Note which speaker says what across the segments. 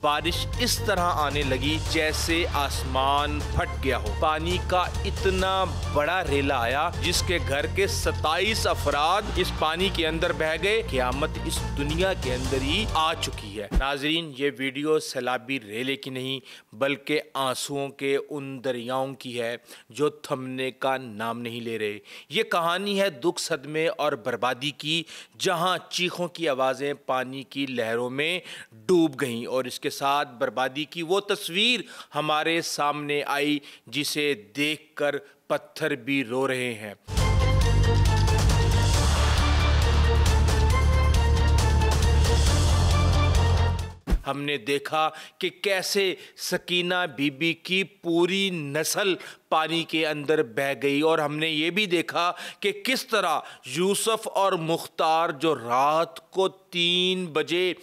Speaker 1: بارش اس طرح آنے لگی جیسے آسمان پھٹ گیا ہو۔ پانی کا اتنا بڑا ریلا آیا جس کے گھر کے 27 افراد اس پانی کے اندر بہہ گئے۔ قیامت اس دنیا کے اندر ہی آ چکی ہے۔ ناظرین، یہ ویڈیو سیلابی ریلے کی نہیں بلکہ آنسوؤں کے ان دریاؤں کی ہے جو تھمنے کا نام نہیں لے رہے۔ یہ کہانی ہے دکھ، صدمے اور بربادی کی، جہاں چیخوں کی آوازیں پانی کی لہروں میں ڈوب گئیں اور اس کے ساتھ بربادی کی وہ تصویر ہمارے سامنے آئی جسے دیکھ کر پتھر بھی رو رہے ہیں۔ ہم نے دیکھا کہ کیسے سکینہ بی بی کی پوری نسل پانی کے اندر بہہ گئی، اور ہم نے یہ بھی دیکھا کہ کس طرح یوسف اور مختار جو رات کو 3 بجے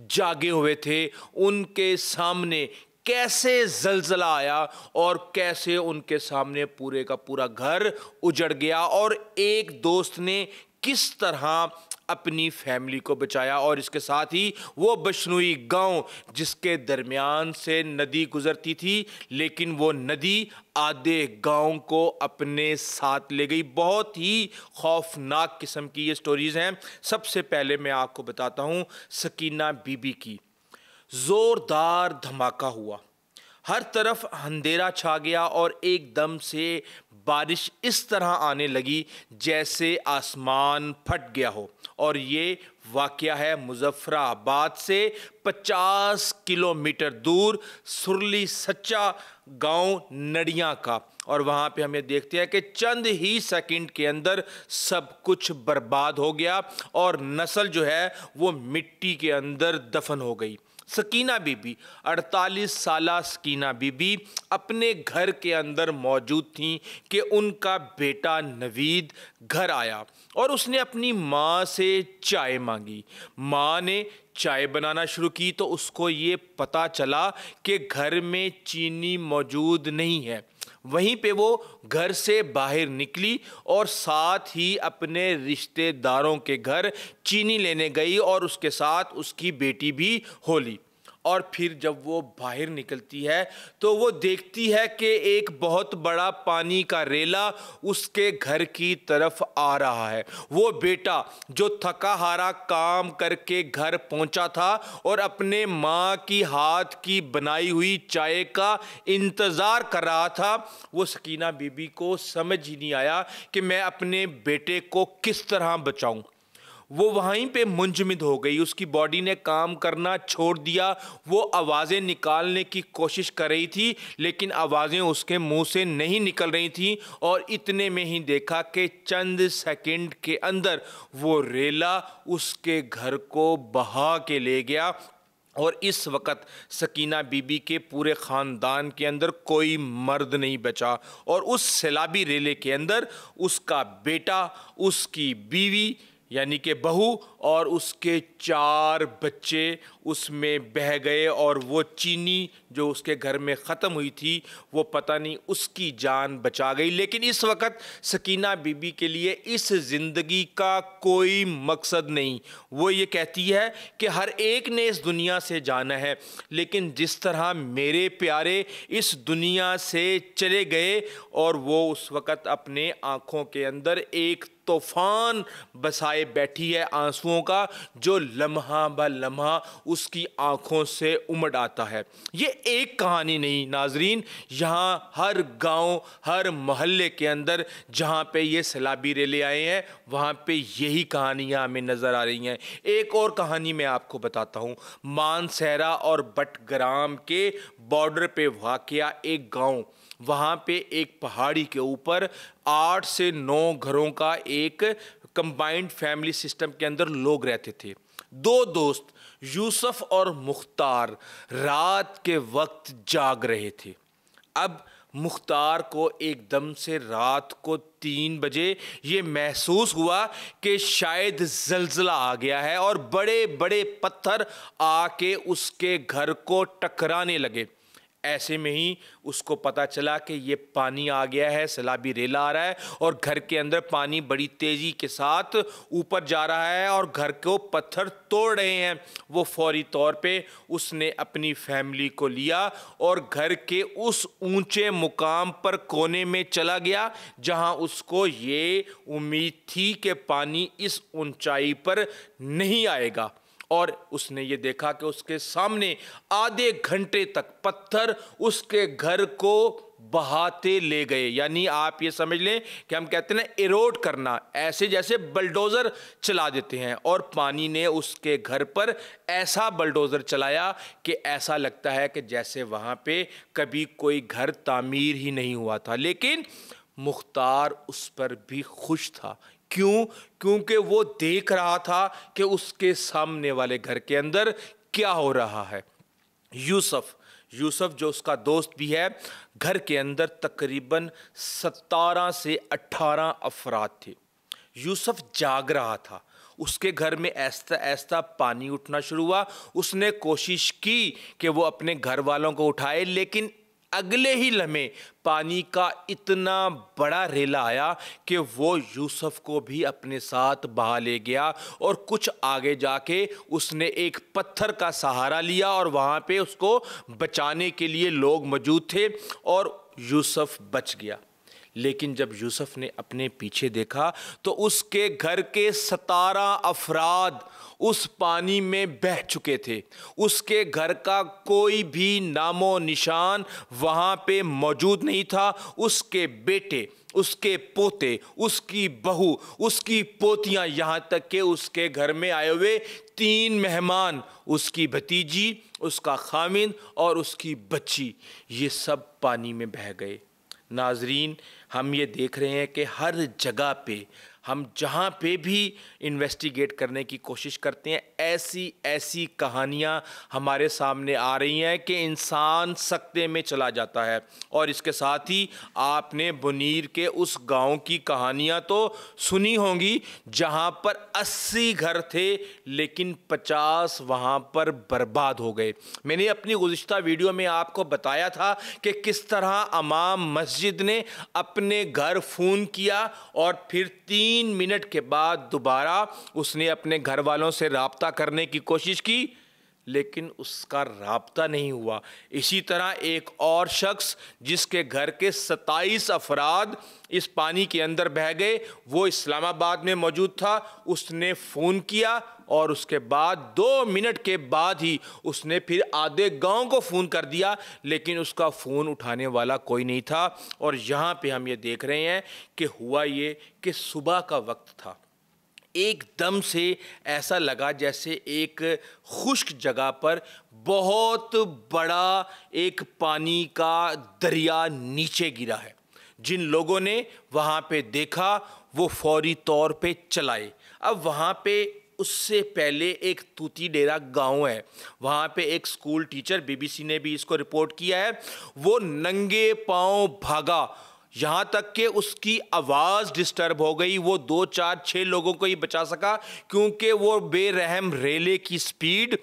Speaker 1: جاگے ہوئے تھے، ان کے سامنے کیسے زلزلہ آیا اور کیسے ان کے سامنے پورے کا پورا گھر اجڑ گیا، اور ایک دوست نے کس طرح اپنی فیملی کو بچایا، اور اس کے ساتھ ہی وہ بشنوئی گاؤں جس کے درمیان سے ندی گزرتی تھی لیکن وہ ندی آدھے گاؤں کو اپنے ساتھ لے گئی۔ بہت ہی خوفناک قسم کی یہ سٹوریز ہیں۔ سب سے پہلے میں آپ کو بتاتا ہوں سکینہ بی بی کی۔ زوردار دھماکہ ہوا، ہر طرف اندھیرا چھا گیا اور ایک دم سے بارش اس طرح آنے لگی جیسے آسمان پھٹ گیا ہو، اور یہ واقعہ ہے مظفر آباد سے 50 کلومیٹر دور سرلی سچا گاؤں نڑیاں کا، اور وہاں پہ ہمیں دیکھتے ہیں کہ چند ہی سیکنڈ کے اندر سب کچھ برباد ہو گیا اور نسل جو ہے وہ مٹی کے اندر دفن ہو گئی۔ سکینہ بی بی 48 سالہ سکینہ بی بی اپنے گھر کے اندر موجود تھیں کہ ان کا بیٹا نوید گھر آیا اور اس نے اپنی ماں سے چائے مانگی۔ ماں نے چائے بنانا شروع کی تو اس کو یہ پتہ چلا کہ گھر میں چینی موجود نہیں ہے۔ وہیں پہ وہ گھر سے باہر نکلی اور ساتھ ہی اپنے رشتہ داروں کے گھر چینی لینے گئی اور اس کے ساتھ اس کی بیٹی بھی ہولی۔ اور پھر جب وہ باہر نکلتی ہے تو وہ دیکھتی ہے کہ ایک بہت بڑا پانی کا ریلا اس کے گھر کی طرف آ رہا ہے۔ وہ بیٹا جو تھکا ہارا کام کر کے گھر پہنچا تھا اور اپنے ماں کی ہاتھ کی بنائی ہوئی چائے کا انتظار کر رہا تھا، وہ سکینہ بی بی کو سمجھ ہی نہیں آیا کہ میں اپنے بیٹے کو کس طرح بچاؤں۔ وہ وہیں پہ منجمد ہو گئی، اس کی باڈی نے کام کرنا چھوڑ دیا۔ وہ آوازیں نکالنے کی کوشش کر رہی تھی لیکن آوازیں اس کے منہ سے نہیں نکل رہی تھیں، اور اتنے میں ہی دیکھا کہ چند سیکنڈ کے اندر وہ ریلا اس کے گھر کو بہا کے لے گیا، اور اس وقت سکینہ بی بی کے پورے خاندان کے اندر کوئی مرد نہیں بچا، اور اس سیلابی ریلے کے اندر اس کا بیٹا، اس کی بیوی یعنی کہ بہو اور اس کے 4 بچے اس میں بہہ گئے، اور وہ چینی جو اس کے گھر میں ختم ہوئی تھی وہ پتہ نہیں اس کی جان بچا گئی۔ لیکن اس وقت سکینہ بی بی کے لیے اس زندگی کا کوئی مقصد نہیں۔ وہ یہ کہتی ہے کہ ہر ایک نے اس دنیا سے جانا ہے، لیکن جس طرح میرے پیارے اس دنیا سے چلے گئے، اور وہ اس وقت اپنے آنکھوں کے اندر ایک طوفان بسائے بیٹھی ہے آنسوؤں کا جو لمحہ بہ لمحہ اس کی آنکھوں سے امڑ آتا ہے۔ یہ ایک کہانی نہیں ناظرین، یہاں ہر گاؤں، ہر محلے کے اندر جہاں پہ یہ سیلابی ریلے آئے ہیں وہاں پہ یہی کہانیاں ہمیں نظر آ رہی ہیں۔ ایک اور کہانی میں آپ کو بتاتا ہوں۔ مانسہرہ اور بٹ گرام کے بارڈر پہ واقع ایک گاؤں، وہاں پہ ایک پہاڑی کے اوپر 8 سے 9 گھروں کا ایک کمبائنڈ فیملی سسٹم کے اندر لوگ رہتے تھے۔ 2 دوست یوسف اور مختار رات کے وقت جاگ رہے تھے۔ اب مختار کو ایک دم سے رات کو 3 بجے یہ محسوس ہوا کہ شاید زلزلہ آ گیا ہے، اور بڑے بڑے پتھر آ کے اس کے گھر کو ٹکرانے لگے۔ ऐसे में ही उसको पता चला कि ये पानी आ गया है, सैलाबी रेला आ रहा है और घर के अंदर पानी बड़ी तेज़ी के साथ ऊपर जा रहा है और घर को पत्थर तोड़ रहे हैं। वो फौरी तौर पे उसने अपनी फैमिली को लिया और घर के उस ऊंचे मुकाम पर कोने में चला गया जहां उसको ये उम्मीद थी कि पानी इस ऊंचाई पर नहीं आएगा। और उसने ये देखा कि उसके सामने आधे घंटे तक पत्थर उसके घर को बहाते ले गए। यानी आप ये समझ लें कि हम कहते हैं ना इरोड करना, ऐसे जैसे बलडोज़र चला देते हैं। और पानी ने उसके घर पर ऐसा बलडोज़र चलाया कि ऐसा लगता है कि जैसे वहाँ पे कभी कोई घर तामीर ही नहीं हुआ था। लेकिन मुख्तार उस पर भी खुश था। क्यों? क्योंकि वो देख रहा था कि उसके सामने वाले घर के अंदर क्या हो रहा है। यूसुफ जो उसका दोस्त भी है, घर के अंदर तकरीबन 17 से 18 अफराद थे। यूसुफ जाग रहा था। उसके घर में ऐसा ऐसा पानी उठना शुरू हुआ। उसने कोशिश की कि वो अपने घर वालों को उठाए, लेकिन अगले ही लम्हे पानी का इतना बड़ा रेला आया कि वो यूसुफ को भी अपने साथ बहा ले गया। और कुछ आगे जाके उसने एक पत्थर का सहारा लिया और वहाँ पे उसको बचाने के लिए लोग मौजूद थे और यूसुफ बच गया। लेकिन जब यूसुफ ने अपने पीछे देखा तो उसके घर के 17 अफराद उस पानी में बह चुके थे। उसके घर का कोई भी नामो निशान वहाँ पे मौजूद नहीं था। उसके बेटे, उसके पोते, उसकी बहू, उसकी पोतियाँ, यहाँ तक कि उसके घर में आए हुए 3 मेहमान, उसकी भतीजी, उसका खामिन और उसकी बच्ची, ये सब पानी में बह गए। नाजरीन, हम ये देख रहे हैं कि हर जगह पे हम जहाँ पे भी इन्वेस्टिगेट करने की कोशिश करते हैं, ऐसी ऐसी कहानियाँ हमारे सामने आ रही हैं कि इंसान सकते में चला जाता है। और इसके साथ ही आपने बुनीर के उस गांव की कहानियाँ तो सुनी होंगी जहाँ पर 80 घर थे लेकिन 50 वहाँ पर बर्बाद हो गए। मैंने अपनी गुज़िश्ता वीडियो में आपको बताया था कि किस तरह इमाम मस्जिद ने अपने घर फ़ोन किया और फिर 3 मिनट के बाद दोबारा उसने अपने घर वालों से राब्ता करने की कोशिश की, लेकिन उसका राब्ता नहीं हुआ। इसी तरह एक और शख्स जिसके घर के 27 अफराद इस पानी के अंदर बह गए, वो इस्लामाबाद में मौजूद था। उसने फ़ोन किया और उसके बाद 2 मिनट के बाद ही उसने फिर आधे गांव को फ़ोन कर दिया, लेकिन उसका फ़ोन उठाने वाला कोई नहीं था। और यहाँ पे हम ये देख रहे हैं कि हुआ ये कि सुबह का वक्त था। एकदम से ऐसा लगा जैसे एक खुश्क जगह पर बहुत बड़ा एक पानी का दरिया नीचे गिरा है। जिन लोगों ने वहाँ पे देखा वो फौरी तौर पे चलाए। अब वहाँ पे उससे पहले एक तूती डेरा गांव है, वहाँ पे एक स्कूल टीचर, बीबीसी ने भी इसको रिपोर्ट किया है, वो नंगे पांव भागा, यहाँ तक कि उसकी आवाज़ डिस्टर्ब हो गई। वो 2, 4, 6 लोगों को ही बचा सका क्योंकि वो बेरहम रेले की स्पीड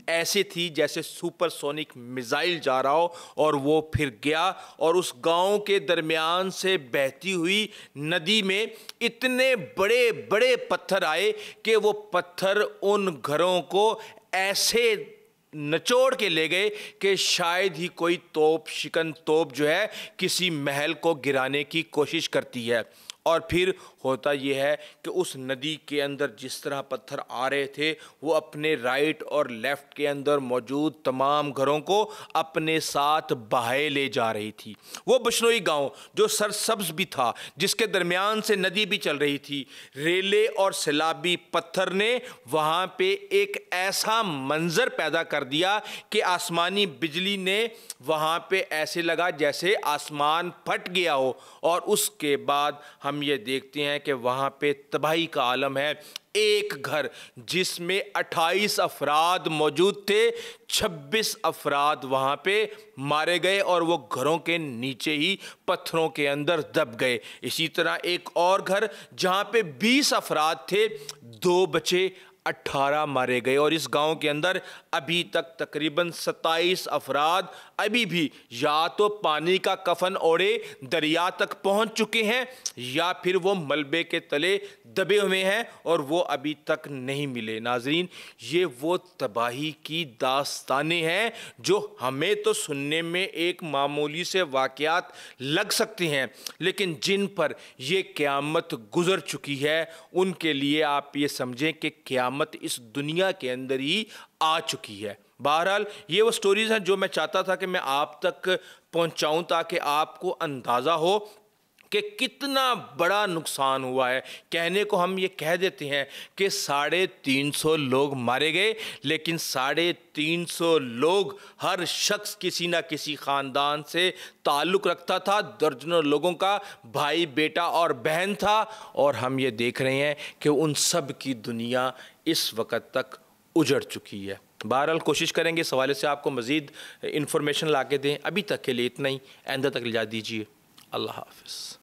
Speaker 1: ऐसे थी जैसे सुपरसोनिक मिसाइल जा रहा हो। और वो फिर गया और उस गांव के दरमियान से बहती हुई नदी में इतने बड़े बड़े पत्थर आए कि वो पत्थर उन घरों को ऐसे नचोड़ के ले गए कि शायद ही कोई तोप शिकन तोप जो है किसी महल को गिराने की कोशिश करती है। और फिर होता यह है कि उस नदी के अंदर जिस तरह पत्थर आ रहे थे वो अपने राइट और लेफ़्ट के अंदर मौजूद तमाम घरों को अपने साथ बहाए ले जा रही थी। वो बशनोई गांव जो सरसब्ज भी था, जिसके दरमियान से नदी भी चल रही थी, रेले और सैलाबी पत्थर ने वहाँ पे एक ऐसा मंजर पैदा कर दिया कि आसमानी बिजली ने वहाँ पे ऐसे लगा जैसे आसमान फट गया हो। और उसके बाद हम ये देखते हैं कि वहाँ पे तबाही का आलम है। एक घर जिसमें 28 अफराद मौजूद थे, 26 अफराद वहाँ पे मारे गए और वो घरों के नीचे ही पत्थरों के अंदर दब गए। इसी तरह एक और घर जहाँ पे 20 अफराद थे, 2 बचे, 18 मारे गए और इस गांव के अंदर अभी तक तकरीबन 27 अफराद अभी भी या तो पानी का कफन ओढ़े दरिया तक पहुंच चुके हैं या फिर वो मलबे के तले दबे हुए हैं और वो अभी तक नहीं मिले। नाजरीन, ये वो तबाही की दास्तानें हैं जो हमें तो सुनने में एक मामूली से वाक़यात लग सकती हैं, लेकिन जिन पर ये क़यामत गुज़र चुकी है उनके लिए आप ये समझें कि क़यामत इस दुनिया के अंदर ही आ चुकी है। बहरहाल ये वो स्टोरीज़ हैं जो मैं चाहता था कि मैं आप तक पहुंचाऊं ताकि आपको अंदाज़ा हो कि कितना बड़ा नुकसान हुआ है। कहने को हम ये कह देते हैं कि 350 लोग मारे गए, लेकिन 350 लोग हर शख्स किसी ना किसी ख़ानदान से ताल्लुक़ रखता था, दर्जनों लोगों का भाई बेटा और बहन था, और हम ये देख रहे हैं कि उन सब की दुनिया इस वक्त तक उजड़ चुकी है। बहरहाल कोशिश करेंगे इस हवाले से आपको मज़ीद इन्फॉर्मेशन ला के दें। अभी तक के लिए इतना ही, आइंदा तक इजाज़त दीजिए। अल्लाह हाफ़िज़।